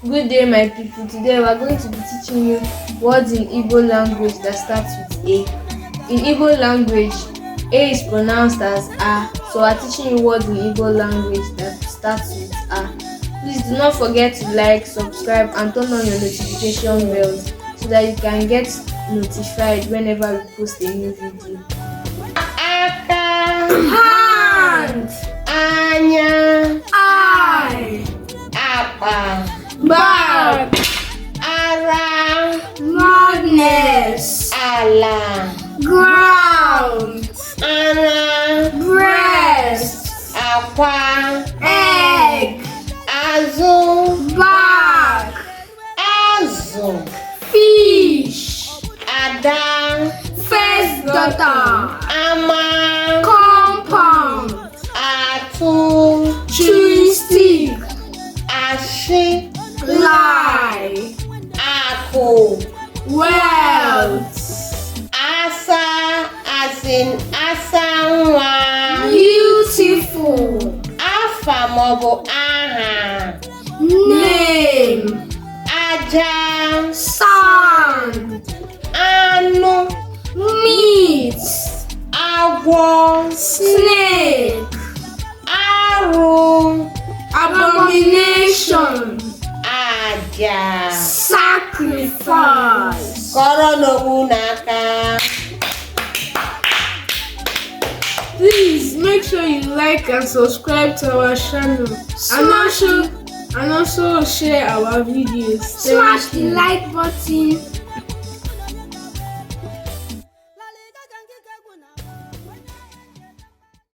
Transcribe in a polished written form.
Good day, my people. Today we are going to be teaching you words in Igbo language that starts with A. In Igbo language, A is pronounced as A, so we are teaching you words in Igbo language that starts with A. Please do not forget to like, subscribe, and turn on your notification bells so that you can get notified whenever we post a new video. Aka, Hand, anya, eye, apa, back, ara, madness, ala, ground, ana, breast, akwa, egg, azụ, back, azụ, fish, ada, first daughter, ama, compound, atụ, chewing stick, ashị, lie, akụ, wealth, asa, as in asa nwa, beautiful, afa maọbụ aha, name, aja, sand, anụ, meat, agwọ, snake, arụ, abomination, aja. sacrifice. Kọrọ n'onwe n'aka. Please make sure you like and subscribe to our channel and also share our videos. Smash the like button.